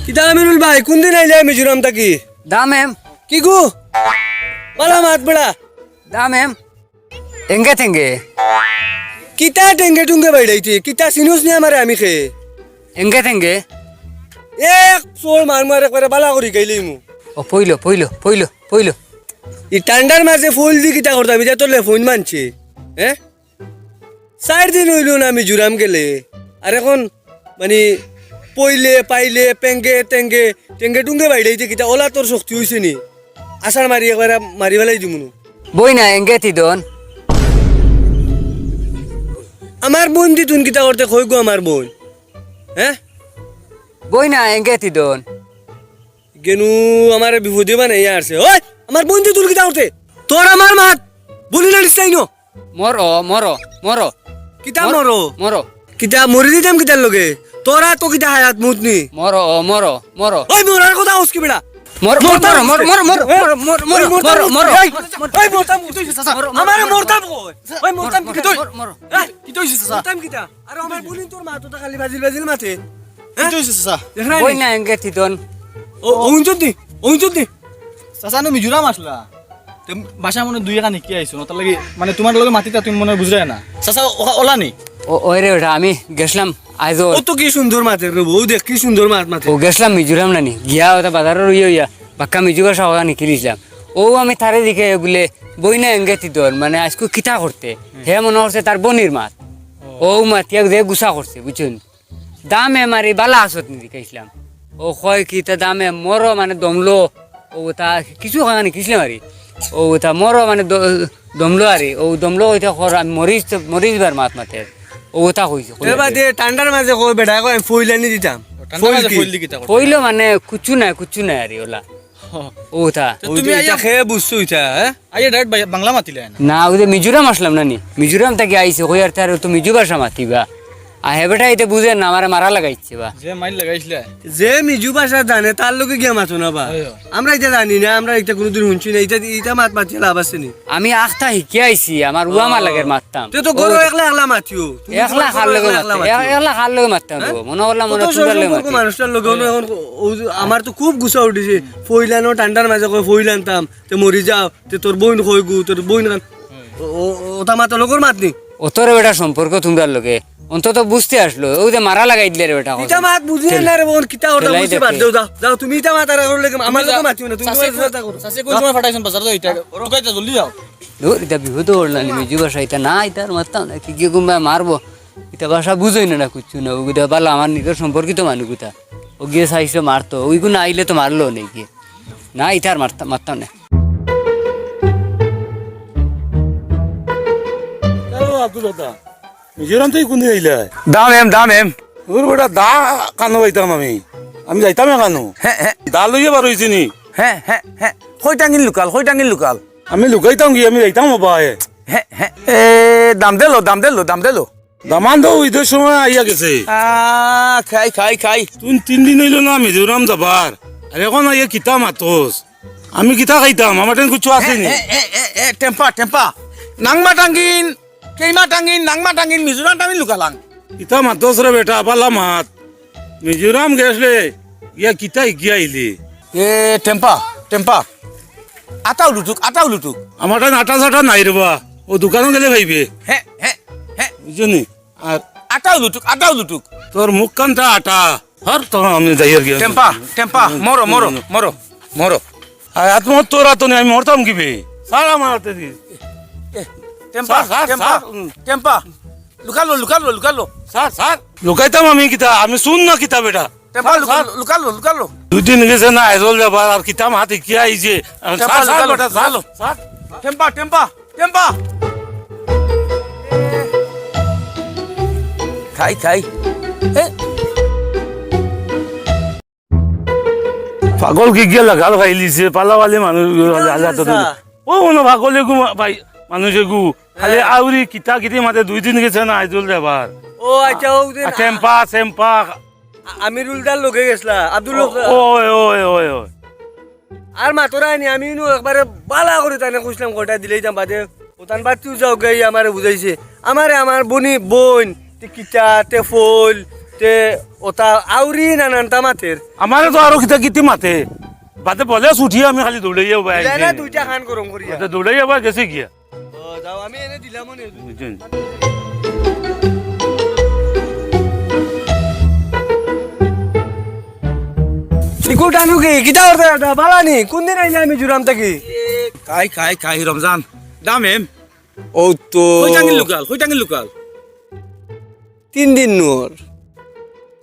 কিতা আমিরুল ভাই কোন দিন আইলে মিজোরাম থাকি দাম এম কি গো বালা মাত বড়া দাম এম এঙ্গে থেঙ্গে কিতা টেঙ্গে টুঙ্গে বাইড়াইতে কিতা সিনুস নি আমারে আমি খে এঙ্গে থেঙ্গে এক সোর মার মার একবারে বালা করি গাইলি মু ও পইলো ই টান্ডার মাঝে ফুল দি কিতা করতাম এটা তোর ফোন মানছে হ্যাঁ 4 দিন হইল না মিজোরাম গেলে আর এখন মানে পইলে পাইলে পেঙ্গে টেঙ্গে টেঙ্গে টুঙ্গে বাইড়াইতে কিতা ওলা তোর শক্তি হইছে নি আসার মারি একবারে মারি ফেলাই দিমু বই না এঙ্গে তিদন আমার বোন দি তুন কিতা করতে কই গো আমার বোন হ্যাঁ বই না এঙ্গে তিদন গেনু আমার বিপদে বানাই আসছে ওই আমার বোন দি তুন কিতা করতে তোর আমার মাত বলি না নিস্তাই নো মরো কিতা মরো মরো কিতা মরি দিতাম কিতার লগে তোরা তো কিতা হায়াত মুতনি মরো ওই মরার কথা হস কি বেড়া মরো ওই মরতাম আমারে মরতাম কই ওই মরতাম কি তুই কি তুই চাচা মরতাম কিতা আর আমার বলিন তোর মা তো খালি বাজিল মাথে কি তুই চাচা দেখনা বই না এঙ্গে তিদন ও ওইজুদি চাচা নো মিজোরাম আসলা বাসা মনে দুই একা নিকি আইছো তার লাগি মানে তোমার লগে মাতিতা তুমি মনে বুঝরাই না চাচা ওলা নি ওই রে ওটা আমি গেছিলাম আজ ও তো কি সুন্দর মাথে রে বউ দেখ কি সুন্দর মাথে ও গেছিলাম মিজোরাম নানি গিয়া ওটা বাজারের ইয়া বাক্কা মিজু ভাষা ওরা নিখিলিছিলাম ও আমি তারে দিকে বলে বই না এঙ্গে তিদন মানে আজকে কিতা করতে হে মনে হচ্ছে তার বনির মাত ও মাতিয়া যে গুছা করছে বুঝছেন দামে মারি বালা আসত নি দেখাইছিলাম ও কয় কি তা দামে মরো মানে দমলো ও তা কিছু খানি কিসলে মারি ও তা মরো মানে দমলো আরে ও দমলো ওইটা খর আমি মরিস বার মাত মাতে ও তা কইছে এবার দে ঠান্ডার মাঝে কই বেটা কই ফুইলানি দিতাম ফুল দি কিতা কইলো মানে কুচু নাই আরে ওলা ও তা তুমি আইয়া খেয়ে বুঝছো ইটা হ্যাঁ আইয়া ডাইরেক্ট বাংলা মাতিলে না না ওই মিজোরাম আসলাম নানি মিজোরাম থেকে আইছে কই আর তার তো মিজু ভাষা মাতিবা আহে বেটা এটা বুঝে না আমারে মারা লাগাইছে বা যে মাইল লাগাইছিলে যে মিজু ভাষা জানে তার লোকে গিয়া মাতো না বা আমরা এটা জানি না আমরা এটা কোনোদিন শুনছি না এটা মাত মাতি লাভ আছে নি আমি আখটা শিখে আইছি আমার উয়া মার লাগের মারতাম তুই তো গরো একলা মাতিও একলা খাল লগে মারতাম মনে করলাম মনে সুন্দর লাগে মারতাম মানুষটার লগে এখন আমার তো খুব গুছা উঠিছে ফইলানো ঠান্ডার মাঝে কই ফইলানতাম তে মরি যাও তে তোর বোন কই গু তোর বোন ওটা মাতো লগর মাতনি অতরে বেটা সম্পর্ক তোমরার লগে অন্তত বুঝতে আসলো ওই যে মারা লাগাই দিলে রে বেটা ইটা মাত বুঝি না রে বোন কিতা ওটা বুঝতে বাদ দাও যাও তুমি ইটা মাত আর লাগে আমার লোকে মাতিও না তুমি কথা করো চাচা কই সময় ফাটাইছেন বাজার তো এটা রুকাইতে জলদি যাও দূর এটা বিহুদ ওড়লানি মিজু ভাষা এটা না ইতার মারতাম না কি গুম্বা মারবো এটা ভাষা বুঝোই না কুচ্ছু না ওইটা পারলো আমার নিজের সম্পর্কিত মানুষ গুতা ও গিয়ে চাইছিল মারতো ওইগুলো আইলে তো মারলো নাকি না ইতার মারতাম না মিজোরাম থেকে কোন দিন আইলা দাম এম ওর বেটা দা কানো পাইতাম আমি যাইতাম কানো দা লইয়া বার হয়েছি নি হ্যাঁ কই টাঙ্গিল লোকাল আমি লুকাইতাম কি আমি যাইতাম বাবায়ে এ দাম দেলো দামান তো ঈদের সময় আইয়া গেছে খাই তুই 3 দিন হইল না মিজোরাম যাবার আর এখন আইয়া কিতা মাতোস আমি কিতা খাইতাম আমার টেন কিছু আছে নি টেম্পা নাংমা টাঙ্গিন মিজোরাম টাঙ্গিন লুকালাং কিতা মাতোস রে বেটা পালা মাত মিজোরাম গেছলে ইয়া কিতা গিয়া আইলি এ টেম্পা আটাও লুটুক আমার টেন আটা চাটা নাই রেবা ও দোকানে গেলে ভাইবে হ্যাঁ বুঝলি আর আটাও লুটুক তোর মুখ কানটা আটা হর তো আমি যাইয়ার গিয়া টেম্পা মরো আর আত্মহত্যা তোর আতনি আমি মরতাম কি বে সারা আমার হাতে দি টেম্পা লুকালো স্যার লুকাইতাম আমি কিতা আমি শুন না কিতা বেটা টেম্পা লুকালো 2 দিন গেছে না আইজল যাবার আর কিতাম হাতে কি আইছে স্যার বেটা স্যার টেম্পা খাই পাগল কি গিয়া লাগাল খাইলিছে পালাওয়ালে মানুষ ও মনে পাগলে গু ভাই মানুষে গু খালি আউরি কিতা কিতি মাতে 2 দিন গেছে না আইজল যাবার ও আচ্ছা ও দিন চেম্পা আমিরুল দার লগে গেছলা আব্দুল ওই আর মাতরা নি আমি নু একবারে বালা করে তানে কইছিলাম কটা দিলেই দাম বাদে ওতান বাদ তুই যাও গাই আমারে বুঝাইছে আমার বোন তে কিতা তে ফুল তে তে ওটা আউরি নানানটা মাতের আমারে তো আরো কিতা কিতি মাতে বাদে বলে উঠিয়ে আমি খালি দৌড়াই যাবো ভাই দিলা না দুইটা খান গরম করিয়া দৌড়াই যাবো গেছে গিয়া ও যাও আমি এনে দিলাম নে বুঝছেন ইকু টানু কি কিতা করতে এটা বালানি কোন দিন আইলে আমি জুরাম থাকি খাই রমজান দাম এম ও তো কই টাঙ্গিল লোকাল 3 দিন নোর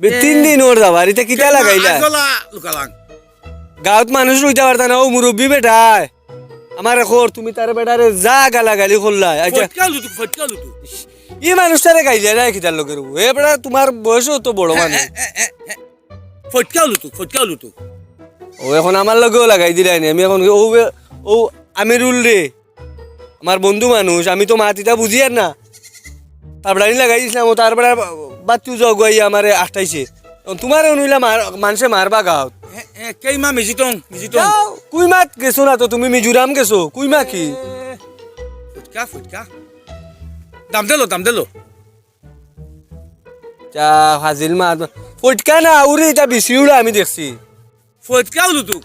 3 দিন ওর যাবার এটা কিতা লাগাইলা লোকালাং গাঁৱত মানুষ রইতে পারতা না ও মুরব্বী বেটায় আমার এখন তুমি তার বেটারে যা গালাগালি করলাই আচ্ছা ফটকা লুটু ই মানুষটারে গাইলে না কিতার লোকের এ বেটা তোমার বয়সও তো বড় মানুষ ফটকা লুটু ও এখন আমার লগেও লাগাই দিলাই নি আমি এখন ও আমিরুল রে আমার বন্ধু মানুষ আমি তো মাতিটা বুঝি আর না তারপরে লাগাই দিছিলাম ও তারপরে বাচ্চু জগাই আমারে আটাইছে তোমার অনুইলা মানুষে মারবা গাঁৱত কেইমা মিজিটং যাও, কুইমাত গেছো না তো তুমি মিজোরাম গেছো কুইমা কি ফটকা দাম দিলো যা হাজিল মা ফটকা না আউরি এটা বিচিউড়া আমি দেখছি ফটকা লুটু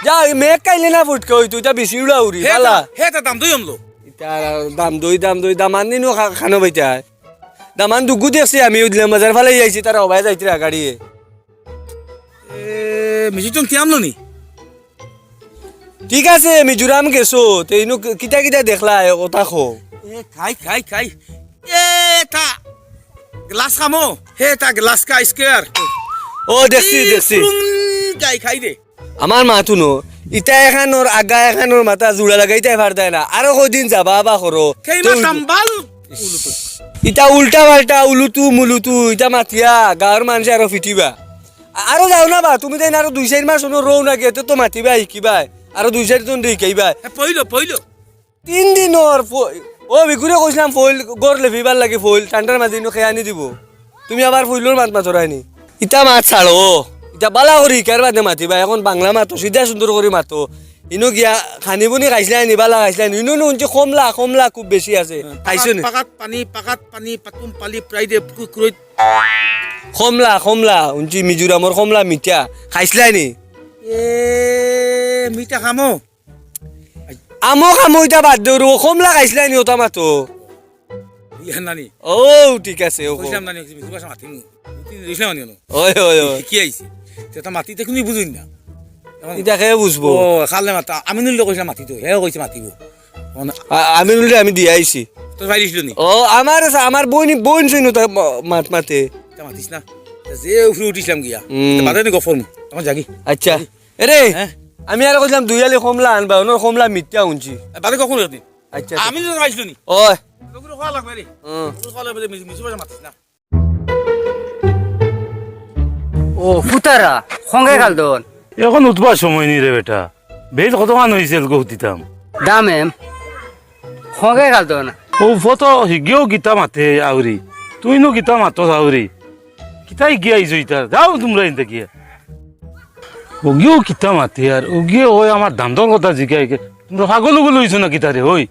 যা মেঘ কাইলে না ফটকা হইতো এটা বিচিউড়া উড়ি পালা হেটা দাম দই আমলো এটা দাম দই দামান দিনও খানো বাইতা দামান দুগু দেখছি আমি দিলাম বাজার ফালে যাইছি তারা অবাই যাইতে গাড়িয়ে মিজিটং কি আমলো নি ঠিক আছে মিজোরাম গেছো তেইনো কিতা কিতা দেখলা কথা খো খাই তা গ্লাস খামো তা গ্লাস কা স্কয়ার ও দেখছি খাই দে আমার মাথু নো ইটা এখানোর আগা এখানোর মাথা জোড়া লাগাইতে পার দেয় না আরো কদিন যাবা বা করো কেইমা তাম্বাল ইটা উল্টা পাল্টা উলুতু মুলুতু ইটা মাতিয়া গাঁৱৰ মানুহে আৰু ফিটিবা আৰু যাও না বা তুমি তাই আৰু 2-4 মাস শুনো ৰৌ না গেতে তো মাতিবা শিকিবা আৰু 2-4 জন শিকাইবা পইলো 3 দিনৰ ও বিকুরে কইছিলাম ফইল গড় লেভিবার লাগে ফইল ঠান্ডার মাঝে ইনো খেয়ে আনি দিব তুমি আবার ফইলর মাত মাতরাইনি ইটা মাত ছাড়ো ইটা বালা করি কার বাদে মাতিবা এখন বাংলা মাতো সিধা সুন্দর করে মাতো ইনো গিয়া খানি বনি খাইছিলা নি বালা খাইছিলা নি ইনো নুনছি কমলা খুব বেশি আছে খাইছো নি পাকাত পানি পাতুম পালি প্রায় দে কুকুরত কমলা উনছি মিজোরামর কমলা মিঠা খাইছিলা নি এ মিঠা খামো আমো ইটা বাদ দেউ কমলা খাইছিলা নি ওটা মাতো ইয়া নানি ও ঠিক আছে ও কইলাম নানি মিজু ভাষা মাতিমু দিছিলাম নানি ওই কি আইছে তা মাটিতে কোনি বুঝুন না ইটা খেয়ে বুঝবো ও খালে মাতা আমিনুল কইছিলাম মাতিতো হে কইছে মাতিব আমিনুলরে আমি দিয়ে আইছি তোর ভাই দিছিল নি ও আমার বোন শুনো তো মাতে তা মাতিস না যে উফরে উঠিছিলাম গিয়া হুম। বাদে নি গফর তখন জাগি আচ্ছা এরে হ্যাঁ? আমি আর কইলাম দুইয়ালি কমলা আনবা ওনর কমলা মিথ্যা উনছি বাদে কখন হতি আচ্ছা আমি তো পাইছিল নি ওই তোর খাওয়া লাগবে রে তোর খাওয়া লাগবে মিজু ভাষা মাতিস না ও ফুতারা সঙ্গে খাল দন এখন উঠবার সময় নি রে বেটা বেল কতক্ষণ হয়েছিল গো দিতাম দাম এম সঙ্গে খাল দন ও ফটো হিগিও গীতা মাতে আউরি তুই নো গীতা মাতো আউরি কিতা গিয়া আইছো ইতা যাও তোমরা ইনতে গিয়া ওগিও কিতা মাতে আর ওগিও ওই আমার দামদর কথা জিগাই তোমরা পাগল গুলো হইছো না কিতা রে ওই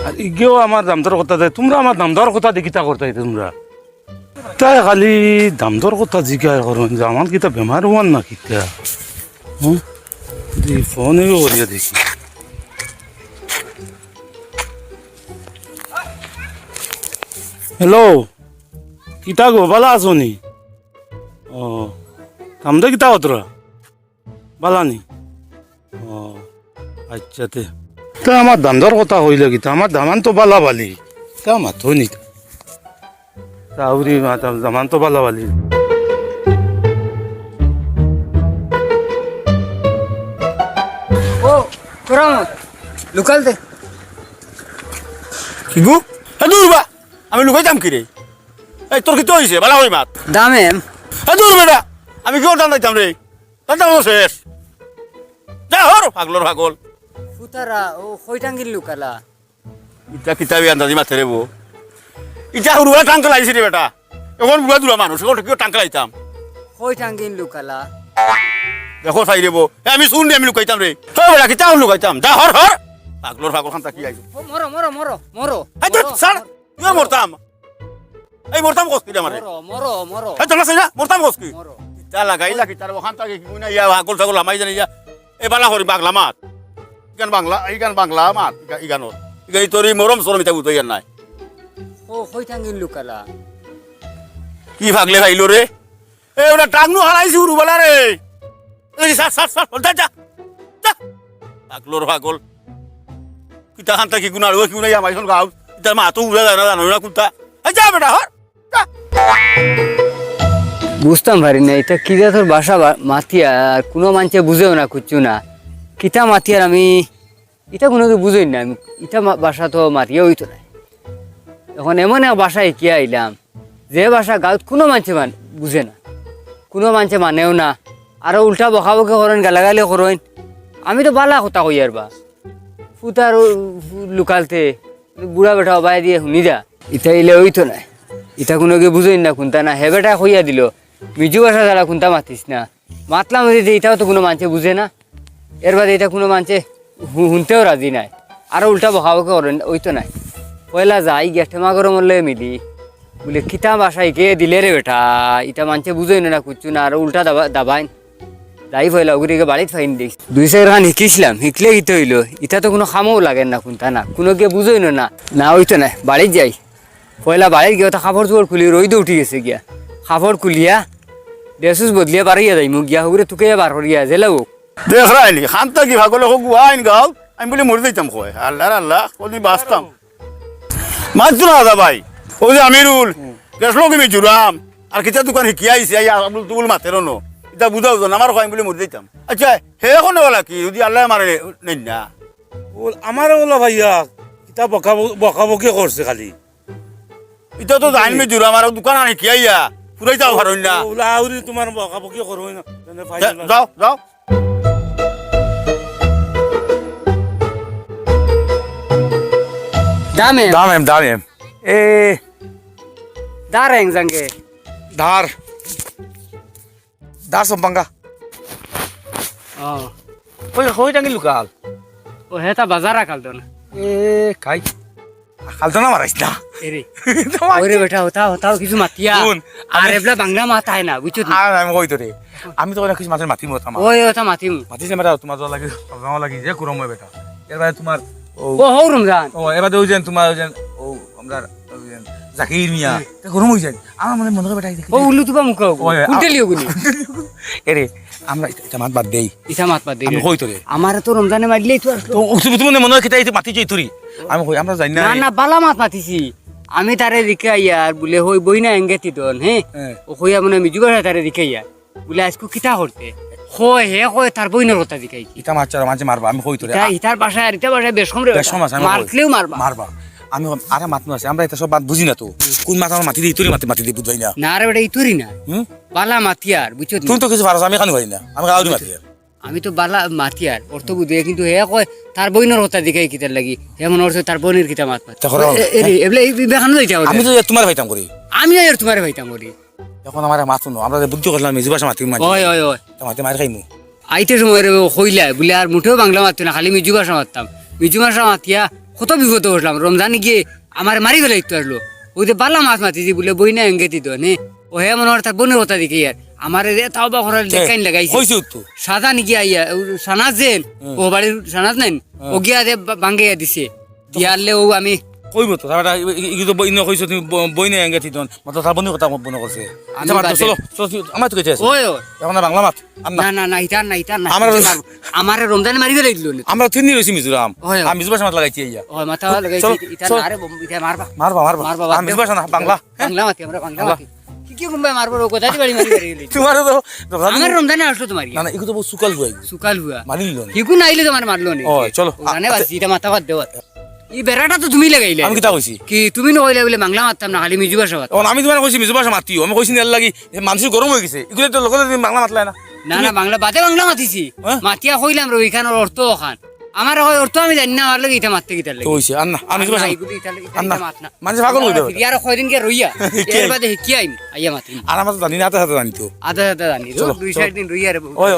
আর ইগিও আমার দামদর কথা দেয় তোমরা আমার দামদর কথা দেখিতা করতাই তোমরা তাই খালি দামদর কথা জিগাই করুন যে আমার কিতা বেমার হওয়ার না কিতা ফোনে করিয়া দেখি হ্যালো কিতা গো বালা আছো নি ও কামদে কিতা হতরা বালা নি ও আচ্ছা তে তা আমার দামদর কথা হইলে কিতা আমার দামান তো বালা বালি তা মাথো নি তাউরি দামান তো বালা বালি ও কোরামত লোকাল দে কি গো দূর বা আমি লুকাইতাম কি রে এই তোর কি তো হইছে বালা হই মাত দাম এম দূর বেটা আমি কি ওটা নাইতাম রে তাতে শেষ যা হর পাগলর পাগল ফুতারা ও কইটাঙ্গির লোকালা ইটা কিতাবি আন্দাজি মাথে রে বো ইটা হুরুয়া টাঙ্ক লাইছি রে বেটা এখন বুড়া দুরা মানুষ এখন কি টাঙ্ক লাইতাম কইটাঙ্গির লোকালা দেখো চাই রে বো আমি শুন রে আমি লুকাইতাম রে ও বেটা কিতা লুকাইতাম যা হর পাগলর পাগল খান তাকি আইছো মরো এই তো ছাড় তুই মরতাম এই মরতাম কস কি আমারে মরো মরো মরো এই তোলা সাইরা মরতাম কস কি মরো তা লাগাইলা কি তার ওখান থেকে কি না ইয়া আগল ছাগল আমাই জানি ইয়া এ বালা হরি বাংলা মাত ইগান বাংলা মাত ইগানোর ইগাই তোর মরম সরম ইতা বুঝই নাই ও কই থাঙ্গিন লুকালা কি ভাগলে ভাইলো রে এ ওটা টাংনু হারাইছি উরু বলা রে এই সাত সাত সাত যা যা যা পাগলোর পাগল কিতা খান কি গুনার কি গুনাই আমাই সল গাও ইতা মা তো উড়া জানা জানো না কুতা এই যা বেটা হর যা বুঝতাম পারি না এটা কি যে তোর বাসা মাতিয়া আর কোনো মানুষে বুঝেও না কুচ্ছু না কিতা মাতিয়ার আমি এটা কোনো কি বুঝই না আমি ইটা বাসা তো মাতিয়া হইতো না এখন এমন এক বাসায় কি আইলাম যে বাসা গাঁত কোনো মানুষে বুঝে না কোনো মানুষে মানেও না আরো উল্টা বকাবকি করেন গালাগালি করেন আমি তো বালা কথা কই আর বা ফুতার লুকালতে বুড়া বেটা অবাই দিয়ে শুনি যা ইটা ইলে হইতো না ইটা কোনো কি বুঝই না কোনটা না হে বেটা কইয়া দিল মিজু বাসা যারা কোনটা মাতিস না মাতলাম যে এটাও তো কোনো মানুষে বুঝে না এর বাদে এটা কোনো মানুষে শুনতেও রাজি নাই আরো উল্টা বকাবকি করেন ওইতো নাই পয়লা যাই গেঠেমা করে মরলে মিলি বলে কিতা বাসায় কে দিলে রে বেটা ইটা মানুষে বুঝই না কুচ্ছু না আর উল্টা দাবাইন যাই পয়লা ওগুলিকে বাড়িতে ফাইন দিস 200 গান শিখিছিলাম শিখলে গীত হইলো ইটা তো কোনো খামও লাগে না কোনটা না কোনো কে বুঝই না না ওইতো নাই বাড়িত যাই পয়লা বাড়িত গিয়ে কাপড় চোপড় খুলি রইদে উঠি গেছে গিয়া কাপড় খুলিয়া ড্রেসুস বদলিয়া বাড়িয়া যাই মুখ গিয়া হুরে তুকে বার করিয়া জেলাও দেখ রাইলি খানটা কি ভাগলে হোক আইন গাও আমি বলে মরে দিতাম কয় আল্লাহ আল্লাহ কদি বাঁচতাম মাছ না দাদা ভাই ও যে আমিরুল গেছলো কি জুরাম আর কিতা দোকান শিখি আইসি আই আবুল তুবুল মাতের ন এটা বুঝাও তো আমার কয় বলে মরে দিতাম আচ্ছা হে এখন বলা কি যদি আল্লাহ মারে নেই না আমার ওলা ভাইয়া কিতা বকাবকি করছে খালি এটা তো জানবি জুরাম আর দোকান আনি কি আইয়া পুরাই যাও পারো না ওলা আউরি তোমার বকাবকি করবো না যাও যাও দামে দাম এ দারেং জাঙ্গে ধার ধার সম্পাঙ্গা ও কই কই টাঙ্গি লুকাল ও হেতা বাজার রাখাল তো না এ খাই খালতো না মারাইস না এরে ওরে বেটা হতাও কিছু মাতিয়া শুন, আর এবলা বাংলা মাথায় না বুঝছো আর আমি কই তোরে আমি তো কিছু মাছের মাতি মত আমার ওই ওটা মাতিম মাতিস না বেটা তোমার তো লাগে গাও লাগি যে কুরম হয় বেটা এবারে তোমার ও ও হৌ রমজান ও এবারে ওই যেন তোমার ওই যেন ও আমরা ওই যেন জাকির মিয়া তে গরম হই যায় আমার মনে বেটা দেখি ও উল্লু তুবা মুখ ওই, উল্টেলিও গুলি এরে আমরা এটা মাত বাদ দেই ইসা মাত পাত আমি দিলে কই তোরে আমার তো রমজানে মারলেই তো আসলো তো তুমি মনে হয় কিতা মাতি যাই তুরি আমি কই আমরা জানি না না না বালা মাত মাতিছি আমি তারে দিকে আইয়ার বলে হই বই না এঙ্গেতি দন হে হ্যাঁ। ও কইয়া মনে মিজুবার তারে দিকে আইয়া বলে আজকু কিতা করতে হয় হে কয় তার বইনের কথা দিকাই ইটা মাছ মাঝে মারবা আমি কই তোরে ইটা ইটার বাসায় আর ইটা বাসায় বেশ কম রে বেশ সমাজ আমি মারলেও মারবা মারবা আমি আরে মাত আছে আমরা এটা সব বাদ বুঝি না তো কোন মাছ আমার মাটি দিই তুরি মাটি দিই বুঝাই না না রে বেটা ইতুরি না হুম বালা মাতিয়ার বুঝছো তুই তো কিছু পারছ আমি কেন ভাই না আমি গাউরি মাটি আমি তো বালা মাতিয়ার অর্থ বুঝে কিন্তু হে কয় তার বইনের কথা দিকাই কিতার লাগি এমন অর্থ তার বোনের কিতা মাত মাত তা করো। এবলে এই বিবেকানন্দ যাইতা আমি তো তোমার ভাইতাম করি আমি আর তোমার ভাইতাম করি এখন আমার মাছ নো আমরা বুদ্ধি করলাম মেজি ভাষা মাতি মাটি ওই ওই ওই মাটি মার খাইমু আইতে সময় রে কইলা বলে আর মুঠেও বাংলা মারতো না খালি মিজু ভাষা মারতাম মিজু ভাষা মাতিয়া কত বিপদ বসলাম রমজানে গিয়ে আমার মারি ফেলে একটু আসলো ওই যে বালা মাছ মাতিছি বলে বই না এঙ্গেতি তো নে ও হে মনে হয় তার বোনের কথা দেখি আর আমার তাও বা করার দেখাইন লাগাইছে কইছি তো সাদা নিকি আইয়া সানাজ যেন ও বাড়ির সানাজ নেন ও গিয়া দে ভাঙ্গে দিছে দিয়ারলে ও আমি কইব তো তারপরে ইগো বইন কইছো তুমি বইনে এঙ্গেতি দন মত তার বন্ধু কথা বন করছে আচ্ছা মাত চলো আমার তো কইছে ওই ওই এখন বাংলা মাত না না না ইটার না ইটার না আমার- আমার রমজানে মারি ফেলে দিল আমরা তিন দিন রইছি মিজোরাম ওই, ওই। আমি মিজু ভাষা মাত লাগাইছি ইয়া ওই মাথা লাগাইছে চলো, ইটার চলো। না রে ইটা মারবা মারবা মারবা মারবা, আমি মিজু ভাষা না বাংলা বাংলা মাতি আমরা বাংলা মাতি কি কুম্বাই মারবো ও কোথায় বাড়ি মারি ফেলে তোমার তো আমার রমজানে আসলো তোমার না না ইগো তো বহুত সুকাল হই সুকাল হুয়া মারি নিল হিকু নাইলে তোমার মারলো নি ওই, চলো। ওখানে বাস ইটা মাথা বাদ দেওয়া এই বেড়াটা তো তুমি লাগাইলে আমি কিতা কইছি কি তুমি নইলে বলে বাংলা মারতাম না খালি মিজু ভাষা মারতাম এখন আমি তোমার কইছি মিজু ভাষা মাতিও আমি কইছি নেল লাগি মানুষ গরম হয়ে গেছে এগুলো তো লোকের তুমি বাংলা মাতলাই না না না বাংলা বাদে বাংলা মাতিছি হ্যাঁ? মাতিয়া কইলাম রে ওইখানের অর্থ ওখান আমার হয় অর্থ আমি জানি না আমার লাগে ইটা মারতে গিতার তো লাগে কইছে আর না আমি মিজু ভাষা আর না মাত না মানুষ পাগল হয়ে যাবে আর কয়দিন কে রইয়া এর বাদে কি আইম আইয়া মাতিম আর আমরা তো জানি না হাতে হাতে জানি তো আধা আধা জানি চলো, 2-4 দিন রইয়া রে ওই